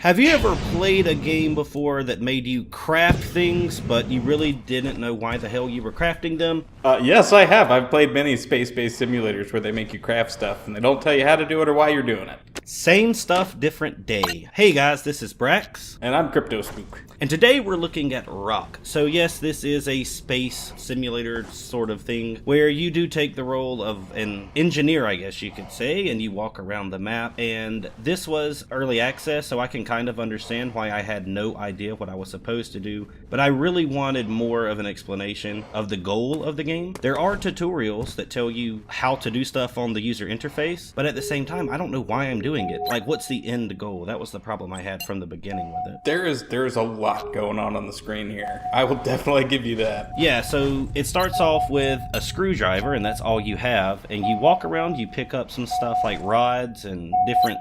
Have you ever played a game before that made you craft things, but you really didn't know why the hell you were crafting them? Yes, I have. I've played many space-based simulators where they make you craft stuff, and they don't tell you how to do it or why you're doing it. Same stuff, different day. Hey guys, this is Brax. And I'm Crypto Spook. And today we're looking at ROKH. So yes, this is a space simulator sort of thing, where you do take the role of an engineer, I guess you could say, and you walk around the map. And this was early access, so I can kind of understand why I had no idea what I was supposed to do. But I really wanted more of an explanation of the goal of the game. There are tutorials that tell you how to do stuff on the user interface, but at the same time, I don't know why I'm doing it. Like, what's the end goal? That was the problem I had from the beginning with it. There's a lot going on the screen here. I will definitely give you that. Yeah, so it starts off with a screwdriver, and that's all you have. And you walk around, you pick up some stuff like rods and different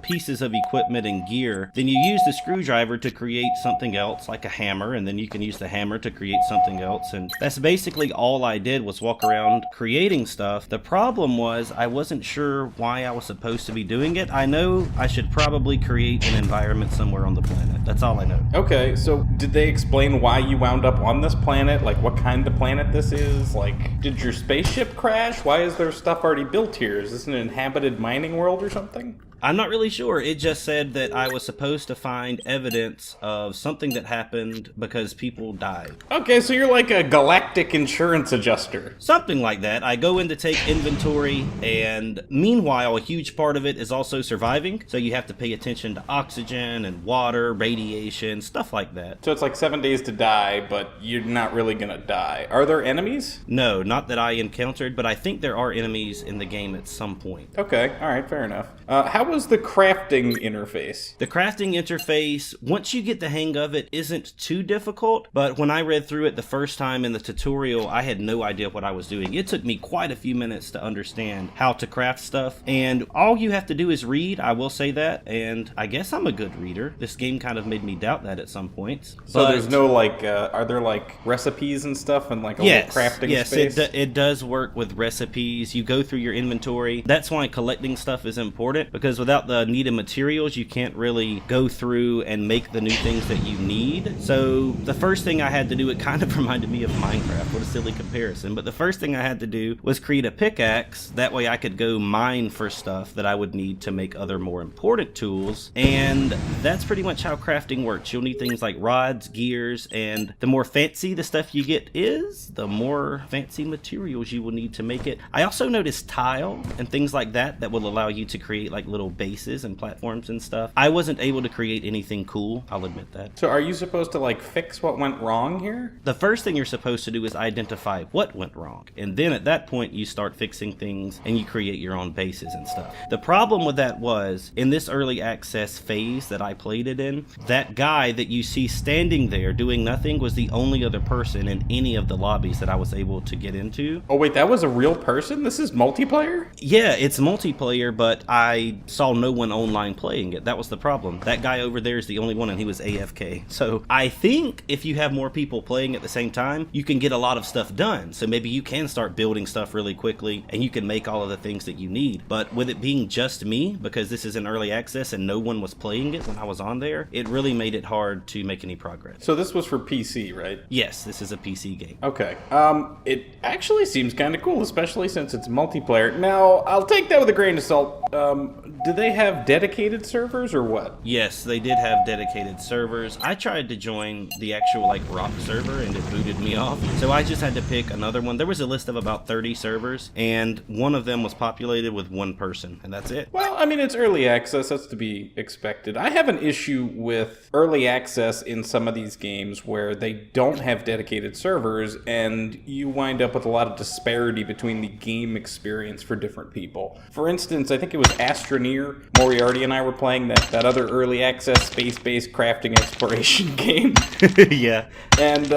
pieces of equipment and gear. Then you use the screwdriver to create something else, like a hammer, and then you can use the hammer to create something else. And that's basically all I did, was walk around creating stuff. The problem was I wasn't sure why I was supposed to be doing it. I know I should probably create an environment somewhere on the planet. That's all I know. Okay, so did they explain why you wound up on this planet? Like, what kind of planet this is? Like, did your spaceship crash? Why is there stuff already built here? Is this an inhabited mining world or something? I'm not really sure. It just said that I was supposed to find evidence of something that happened because people died. Okay, so you're like a galactic insurance adjuster. Something like that. I go in to take inventory, and meanwhile, a huge part of it is also surviving. So you have to pay attention to oxygen and water, radiation, stuff like that. So it's like 7 days to die, but you're not really gonna die. Are there enemies? No, not that I encountered, but I think there are enemies in the game at some point. Okay, alright, fair enough. How was the crafting interface? The crafting interface, once you get the hang of it, isn't too difficult, but when I read through it the first time in the tutorial, I had no idea what I was doing. It took me quite a few minutes to understand how to craft stuff, and all you have to do is read, I will say that, and I guess I'm a good reader. This game kind of made me doubt that at some points. So there's no, like, are there, like, recipes and stuff and, like, a little crafting space? Yes, it does work with recipes. You go through your inventory. That's why collecting stuff is important, because without the needed materials, you can't really go through and make the new things that you need. So the first thing I had to do, it kind of reminded me of Minecraft. What a silly comparison. But the first thing I had to do was create a pickaxe. That way I could go mine for stuff that I would need to make other more important tools. And that's pretty much how crafting works. You'll need things like rods, gears, and the more fancy the stuff you get is, the more fancy materials you will need to make it. I also noticed tile and things like that will allow you to create like little bases and platforms and stuff. I wasn't able to create anything cool, I'll admit that. So are you supposed to like fix what went wrong here? The first thing you're supposed to do is identify what went wrong, and then at that point you start fixing things and you create your own bases and stuff. The problem with that was, in this early access phase that I played it in, that guy that you see standing there doing nothing was the only other person in any of the lobbies that I was able to get into. Oh wait, that was a real person? This is multiplayer? Yeah, it's multiplayer, but I saw no one online playing it. That was the problem. That guy over there is the only one, and he was AFK. So I think if you have more people playing at the same time, you can get a lot of stuff done. So maybe you can start building stuff really quickly and you can make all of the things that you need. But with it being just me, because this is in early access and no one was playing it when I was on there, it really made it hard to make any progress. So this was for PC, right? Yes, this is a PC game. Okay. It actually seems kind of cool, especially since it's multiplayer. Now, I'll take that with a grain of salt. Do they have dedicated servers or what? Yes, they did have dedicated servers. I tried to join the actual like ROKH server and it booted me off. So I just had to pick another one. There was a list of about 30 servers and one of them was populated with one person, and that's it. Well, I mean, it's early access. That's to be expected. I have an issue with early access in some of these games where they don't have dedicated servers and you wind up with a lot of disparity between the game experience for different people. For instance, I think it was Astroneer. Moriarty and I were playing that other early access space-based crafting exploration game. Yeah. And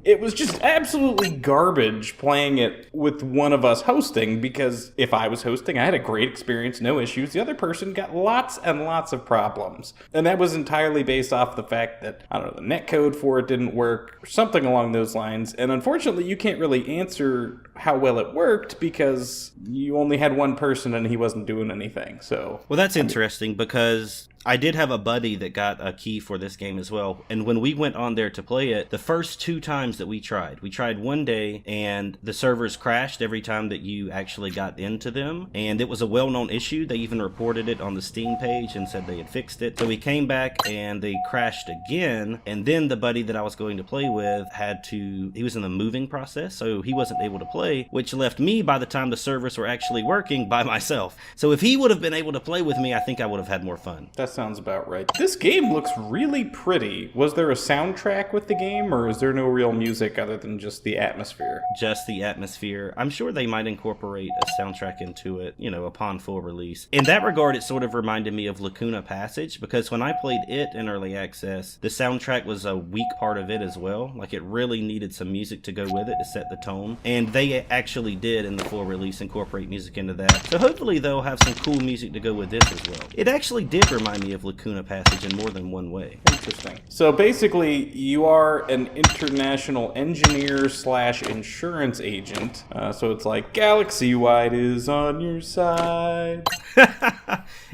it was just absolutely garbage playing it with one of us hosting, because if I was hosting, I had a great experience, no issues. The other person got lots and lots of problems. And that was entirely based off the fact that, I don't know, the netcode for it didn't work, or something along those lines. And unfortunately, you can't really answer how well it worked because you only had one person and he wasn't doing anything. So, well, that's interesting because I did have a buddy that got a key for this game as well, and when we went on there to play it, the first 2 times that we tried one day, and the servers crashed every time that you actually got into them, and it was a well-known issue. They even reported it on the Steam page and said they had fixed it. So we came back and they crashed again, and then the buddy that I was going to play with he was in the moving process, so he wasn't able to play, which left me, by the time the servers were actually working, by myself. So if he would have been able to play with me, I think I would have had more fun. That sounds about right. This game looks really pretty. Was there a soundtrack with the game, or is there no real music other than just the atmosphere? Just the atmosphere. I'm sure they might incorporate a soundtrack into it, upon full release. In that regard, it sort of reminded me of Lacuna Passage, because when I played it in early access, the soundtrack was a weak part of it as well. Like, it really needed some music to go with it to set the tone, and they actually did in the full release incorporate music into that. So hopefully they'll have some cool music to go with this as well. It actually did remind me of Lacuna Passage in more than one way. Interesting. So basically, you are an international engineer / insurance agent. So it's like, galaxy-wide is on your side.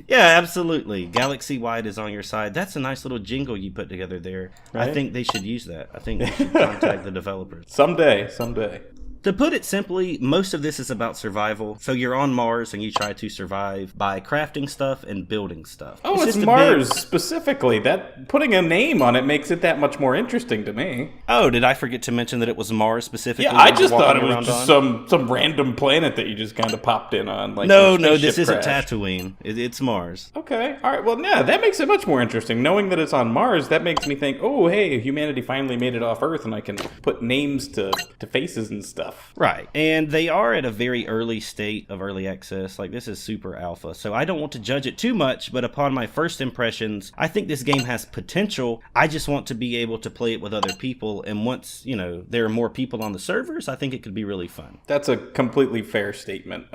Yeah, absolutely. Galaxy-wide is on your side. That's a nice little jingle you put together there. Right? I think they should use that. I think they should contact the developers. Someday. To put it simply, most of this is about survival. So you're on Mars and you try to survive by crafting stuff and building stuff. Oh, it's Mars specifically. That putting a name on it makes it that much more interesting to me. Oh, did I forget to mention that it was Mars specifically? Yeah, I just thought it was just some random planet that you just kind of popped in on. Like no, this isn't Tatooine. It's Mars. Okay, all right. Well, yeah, that makes it much more interesting. Knowing that it's on Mars, that makes me think, oh, hey, humanity finally made it off Earth, and I can put names to faces and stuff. Right, and they are at a very early state of early access. Like, this is super alpha, so I don't want to judge it too much, but upon my first impressions, I think this game has potential. I just want to be able to play it with other people, and once, there are more people on the servers, I think it could be really fun. That's a completely fair statement,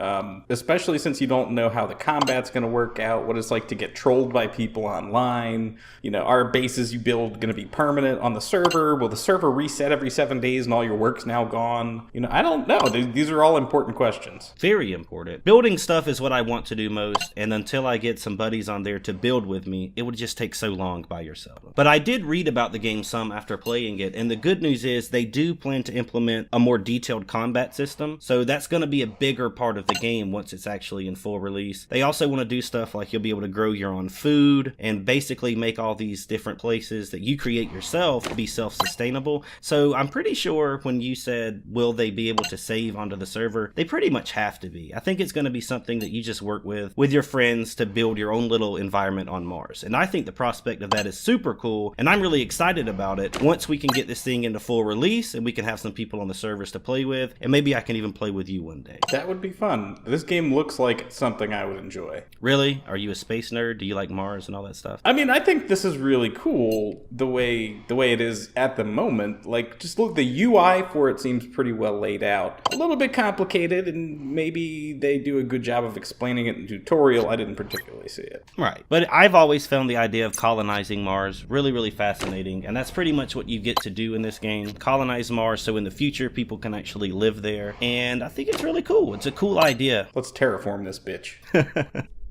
especially since you don't know how the combat's going to work out, what it's like to get trolled by people online. Are bases you build going to be permanent on the server? Will the server reset every 7 days and all your work's now gone? I don't know. These are all important questions. Very important. Building stuff is what I want to do most, and until I get some buddies on there to build with me, it would just take so long by yourself. But I did read about the game some after playing it, and the good news is they do plan to implement a more detailed combat system, so that's going to be a bigger part of the game once it's actually in full release. They also want to do stuff like you'll be able to grow your own food and basically make all these different places that you create yourself be self-sustainable. So I'm pretty sure when you said, will they be able to save onto the server, they pretty much have to be. I think it's going to be something that you just work with your friends to build your own little environment on Mars. And I think the prospect of that is super cool, and I'm really excited about it. Once we can get this thing into full release and we can have some people on the servers to play with, and maybe I can even play with you one day. That would be fun. This game looks like something I would enjoy. Really? Are you a space nerd? Do you like Mars and all that stuff? I mean, I think this is really cool the way it is at the moment. Like, just look, the UI for it seems pretty well laid out. A little bit complicated, and maybe they do a good job of explaining it in tutorial. I didn't particularly see it. Right. But I've always found the idea of colonizing Mars really, really fascinating, and that's pretty much what you get to do in this game. Colonize Mars so in the future people can actually live there, and I think it's really cool. It's a cool idea. Let's terraform this bitch.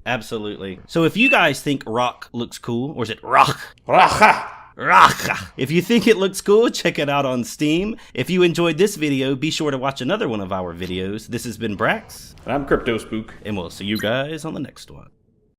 Absolutely. So if you guys think ROKH looks cool, or is it ROKH? ROKH! ROKH! If you think it looks cool, check it out on Steam. If you enjoyed this video, be sure to watch another one of our videos. This has been Brax. And I'm Crypto Spook. And we'll see you guys on the next one.